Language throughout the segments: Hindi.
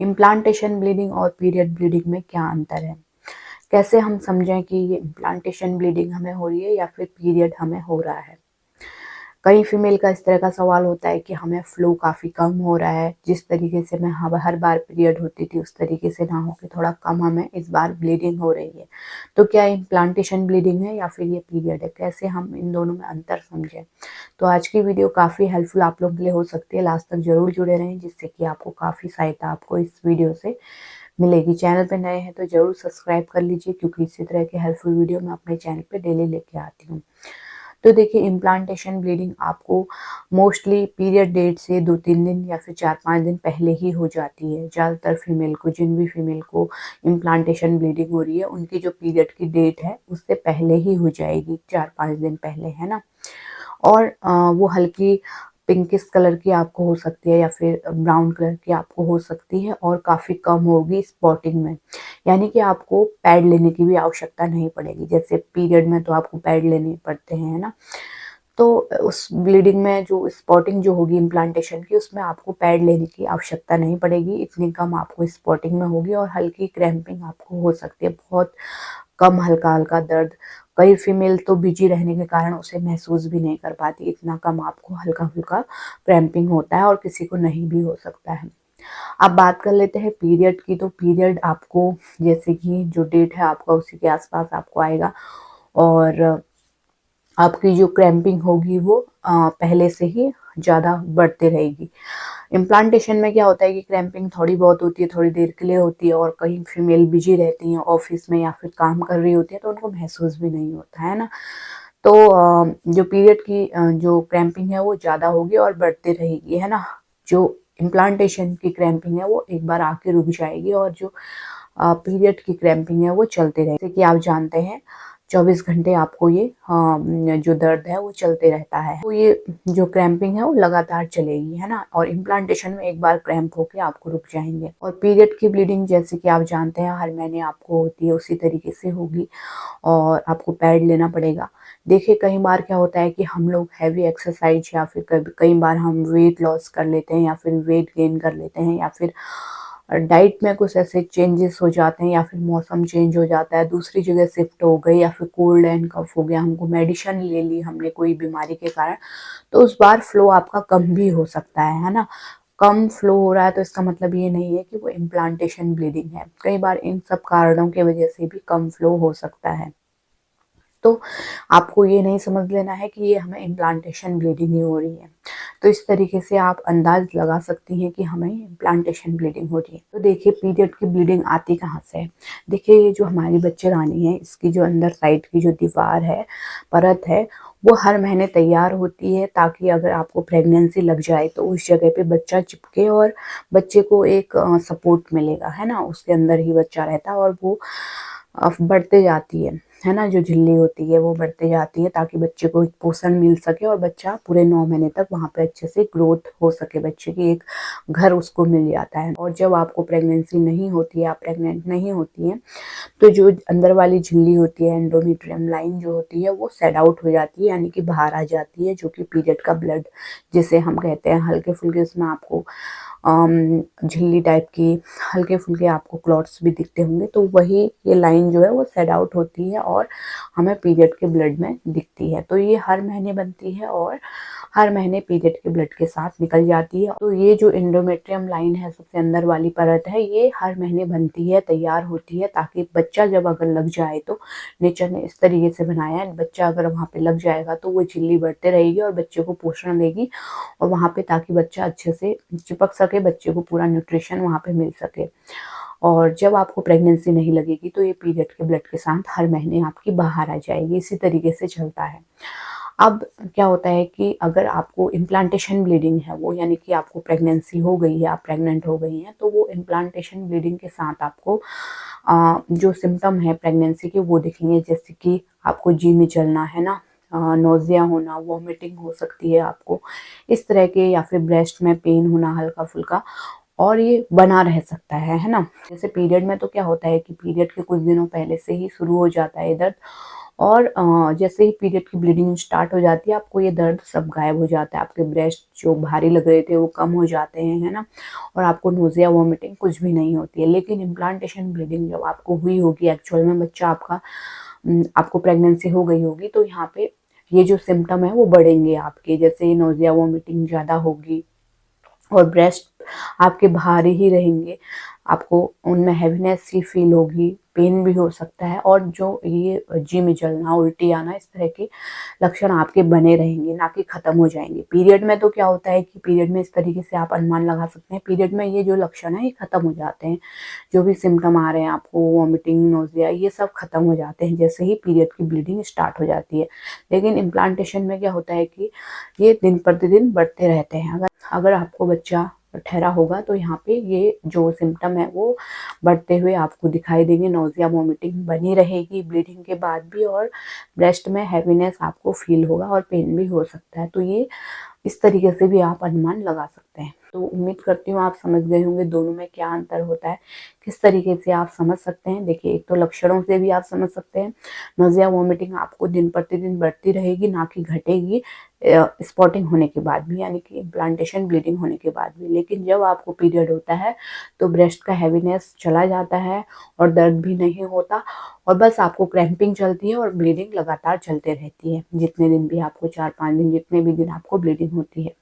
इम्प्लांटेशन ब्लीडिंग और पीरियड ब्लीडिंग में क्या अंतर है? कैसे हम समझें कि ये इम्प्लांटेशन ब्लीडिंग हमें हो रही है या फिर पीरियड हमें हो रहा है? कई फीमेल का इस तरह का सवाल होता है कि हमें फ्लो काफ़ी कम हो रहा है, जिस तरीके से मैं हर बार पीरियड होती थी उस तरीके से ना हो के थोड़ा कम हमें इस बार ब्लीडिंग हो रही है। तो क्या इम्प्लांटेशन ब्लीडिंग है या फिर ये पीरियड है? कैसे हम इन दोनों में अंतर समझें? तो आज की वीडियो काफ़ी हेल्पफुल आप लोगों के लिए हो सकती है, लास्ट तक ज़रूर जुड़े रहें जिससे कि आपको काफ़ी सहायता आपको इस वीडियो से मिलेगी। चैनल पे नए हैं तो ज़रूर सब्सक्राइब कर लीजिए क्योंकि इसी तरह के हेल्पफुल वीडियो मैं अपने चैनल पे डेली लेके आती हूँ। तो देखिए इम्प्लांटेशन ब्लीडिंग आपको मोस्टली पीरियड डेट से 2-3 दिन या फिर 4-5 दिन पहले ही हो जाती है। ज़्यादातर फीमेल को जिन भी फीमेल को इम्प्लांटेशन ब्लीडिंग हो रही है उनकी जो पीरियड की डेट है उससे पहले ही हो जाएगी, 4-5 दिन पहले, है ना? और वो हल्की पिंकिश कलर की आपको हो सकती है या फिर ब्राउन कलर की आपको हो सकती है और काफ़ी कम होगी स्पॉटिंग में। यानी कि आपको पैड लेने की भी आवश्यकता नहीं पड़ेगी। जैसे पीरियड में तो आपको पैड लेने पड़ते हैं, है ना? तो उस ब्लीडिंग में जो स्पॉटिंग जो होगी इम्प्लांटेशन की उसमें आपको पैड लेने की आवश्यकता नहीं पड़ेगी। इतनी कम आपको स्पॉटिंग में होगी और हल्की क्रैम्पिंग आपको हो सकती है। बहुत कम हल्का-हल्का दर्द, कई फीमेल तो बिजी रहने के कारण उसे महसूस भी नहीं कर पाती, इतना कम आपको हल्का-फुल्का क्रैम्पिंग होता है और किसी को नहीं भी हो सकता है। अब बात कर लेते हैं पीरियड की, तो पीरियड आपको जैसे कि जो डेट है आपका उसी के आस-पास आपको आएगा और आपकी जो क्रैम्पिंग होगी वो पहले से ही ज़्यादा बढ़ते रहेगी। इम्प्लांटेशन में क्या होता है कि क्रैम्पिंग थोड़ी बहुत होती है, थोड़ी देर के लिए होती है और कई फीमेल बिजी रहती हैं ऑफिस में या फिर काम कर रही होती है तो उनको महसूस भी नहीं होता है ना। तो जो पीरियड की जो क्रैम्पिंग है वो ज़्यादा होगी और बढ़ती रहेगी, है ना। जो इम्प्लांटेशन की क्रैम्पिंग है वो एक बार आके रुक जाएगी और जो पीरियड की क्रैम्पिंग है वो चलते रहेगी। जैसे कि आप जानते हैं 24 घंटे आपको ये जो दर्द है वो चलते रहता है। तो ये जो क्रैम्पिंग है वो लगातार चलेगी, है ना। और इम्प्लांटेशन में एक बार क्रैम्प होके आपको रुक जाएंगे। और पीरियड की ब्लीडिंग जैसे कि आप जानते हैं हर महीने आपको होती है उसी तरीके से होगी और आपको पैड लेना पड़ेगा। देखिए कई बार क्या होता है कि हम लोग हैवी एक्सरसाइज या फिर कई बार हम वेट लॉस कर लेते हैं या फिर वेट गेन कर लेते हैं या फिर डाइट में कुछ ऐसे चेंजेस हो जाते हैं या फिर मौसम चेंज हो जाता है, दूसरी जगह शिफ्ट हो गए या फिर कोल्ड एंड कफ हो गया, हमको मेडिसिन ले ली हमने कोई बीमारी के कारण, तो उस बार फ्लो आपका कम भी हो सकता है ना। कम फ्लो हो रहा है तो इसका मतलब ये नहीं है कि वो इम्प्लांटेशन ब्लीडिंग है। कई बार इन सब कारणों की वजह से भी कम फ्लो हो सकता है। तो आपको ये नहीं समझ लेना है कि ये हमें इम्प्लांटेशन ब्लीडिंग ही हो रही है। तो इस तरीके से आप अंदाज लगा सकती हैं कि हमें इम्प्लांटेशन ब्लीडिंग हो रही है। तो देखिए पीरियड की ब्लीडिंग आती कहाँ से है? देखिए ये जो हमारी बच्चेदानी है इसकी जो अंदर साइड की जो दीवार है, परत है, वो हर महीने तैयार होती है ताकि अगर आपको प्रेगनेंसी लग जाए तो उस जगह पे बच्चा चिपके और बच्चे को एक सपोर्ट मिलेगा, है ना। उसके अंदर ही बच्चा रहता है और वो बढ़ते जाती है ना। जो झिल्ली होती है वो बढ़ते जाती है ताकि बच्चे को पोषण मिल सके और बच्चा पूरे 9 महीने तक वहाँ पे अच्छे से ग्रोथ हो सके, बच्चे की एक घर उसको मिल जाता है। और जब आपको प्रेगनेंसी नहीं होती है, आप प्रेग्नेंट नहीं होती हैं, तो जो अंदर वाली झिल्ली होती है, एंडोमेट्रियम लाइन जो होती है, वो सेड आउट हो जाती है यानी कि बाहर आ जाती है, जो कि पीरियड का ब्लड जिसे हम कहते हैं। हल्के फुल्के उसमें आपको झिल्ली टाइप की हल्के फुल्के आपको क्लॉट्स भी दिखते होंगे, तो वही ये लाइन जो है वो सेड आउट होती है और हमें पीरियड के ब्लड में दिखती है। तो ये हर महीने बनती है और हर महीने पीरियड के ब्लड के साथ निकल जाती है। तो ये जो एंडोमेट्रियम लाइन है, सबसे अंदर वाली परत है, ये हर महीने बनती है, तैयार होती है ताकि बच्चा जब अगर लग जाए, तो नेचर ने इस तरीके से बनाया है, बच्चा अगर वहाँ पे लग जाएगा तो वो झिल्ली बढ़ते रहेगी और बच्चे को पोषण देगी और वहाँ पे ताकि बच्चा अच्छे से चिपक सके, बच्चे को पूरा न्यूट्रिशन वहाँ पे मिल सके। और जब आपको प्रेगनेंसी नहीं लगेगी तो ये पीरियड के ब्लड के साथ हर महीने आपकी बाहर आ जाएगी। इसी तरीके से चलता है। अब क्या होता है कि अगर आपको इम्प्लांटेशन ब्लीडिंग है, वो यानी कि आपको प्रेगनेंसी हो गई है, आप प्रेग्नेंट हो गई हैं, तो वो इम्प्लांटेशन ब्लीडिंग के साथ आपको जो सिम्टम है प्रेगनेंसी के वो दिखेंगे। जैसे कि आपको जी में चलना, है ना, नोज़िया होना, वॉमिटिंग हो सकती है आपको इस तरह के, या फिर ब्रेस्ट में पेन होना हल्का फुल्का, और ये बना रह सकता है ना। जैसे पीरियड में तो क्या होता है कि पीरियड के कुछ दिनों पहले से ही शुरू हो जाता है दर्द और जैसे ही पीरियड की ब्लीडिंग स्टार्ट हो जाती है, आपको ये दर्द सब गायब हो जाता है, आपके ब्रेस्ट जो भारी लग रहे थे वो कम हो जाते हैं, है ना? और आपको नोज़िया, वॉमिटिंग कुछ भी नहीं होती है। लेकिन इम्प्लांटेशन ब्लीडिंग जब आपको हुई होगी, एक्चुअल में बच्चा आपका आपको प्रेगनेंसी हो गई होगी, तो यहाँ पे ये जो सिम्पटम है वो बढ़ेंगे आपके, जैसे नोज़िया, वॉमिटिंग ज़्यादा होगी और ब्रेस्ट आपके भारी ही रहेंगे, आपको उनमें हैवीनेस सी फील होगी, पेन भी हो सकता है, और जो ये जी में जलना, उल्टी आना, इस तरह के लक्षण आपके बने रहेंगे, ना कि खत्म हो जाएंगे। पीरियड में तो क्या होता है कि पीरियड में इस तरीके से आप अनुमान लगा सकते हैं, पीरियड में ये जो लक्षण है ये खत्म हो जाते हैं, जो भी सिम्टम आ रहे हैं आपको, वॉमिटिंग, नोजिया, ये सब खत्म हो जाते हैं जैसे ही पीरियड की ब्लीडिंग स्टार्ट हो जाती है। लेकिन इम्प्लांटेशन में क्या होता है कि ये दिन प्रतिदिन बढ़ते रहते हैं। अगर आपको बच्चा ठहरा होगा तो यहाँ पे ये जो सिम्टम है वो बढ़ते हुए आपको दिखाई देंगे, नोजिया, वॉमिटिंग बनी रहेगी ब्लीडिंग के बाद भी, और ब्रेस्ट में हैवीनेस आपको फील होगा और पेन भी हो सकता है। तो ये इस तरीके से भी आप अनुमान लगा सकते हैं। तो उम्मीद करती हूँ आप समझ गए होंगे दोनों में क्या अंतर होता है, किस तरीके से आप समझ सकते हैं। देखिए, एक तो लक्षणों से भी आप समझ सकते हैं, नोजिया, वॉमिटिंग आपको दिन प्रतिदिन बढ़ती रहेगी, ना कि घटेगी स्पॉटिंग होने के बाद भी, यानी कि इम्प्लांटेशन ब्लीडिंग होने के बाद भी। लेकिन जब आपको पीरियड होता है तो ब्रेस्ट का हैवीनेस चला जाता है और दर्द भी नहीं होता, और बस आपको क्रैम्पिंग चलती है और ब्लीडिंग लगातार चलते रहती है, जितने दिन भी आपको 4-5 दिन, जितने भी दिन आपको ब्लीडिंग होती है।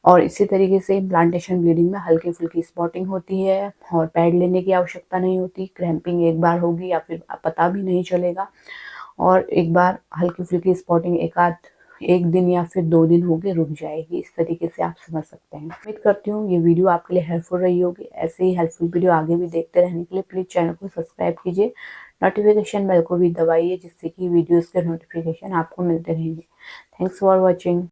और इसी तरीके से इम्प्लांटेशन ब्लीडिंग में हल्की फुल्की स्पॉटिंग होती है और पैड लेने की आवश्यकता नहीं होती, क्रैम्पिंग एक बार होगी या फिर पता भी नहीं चलेगा, और एक बार हल्की फुल्की स्पॉटिंग एक दिन या फिर 2 दिन होके रुक जाएगी। इस तरीके से आप समझ सकते हैं। उम्मीद करती हूँ ये वीडियो आपके लिए हेल्पफुल रही होगी। ऐसे ही हेल्पफुल वीडियो आगे भी देखते रहने के लिए प्लीज़ चैनल को सब्सक्राइब कीजिए, नोटिफिकेशन बेल को भी दबाइए, जिससे कि वीडियोज़ के नोटिफिकेशन आपको मिलते रहेंगे। Thanks for watching.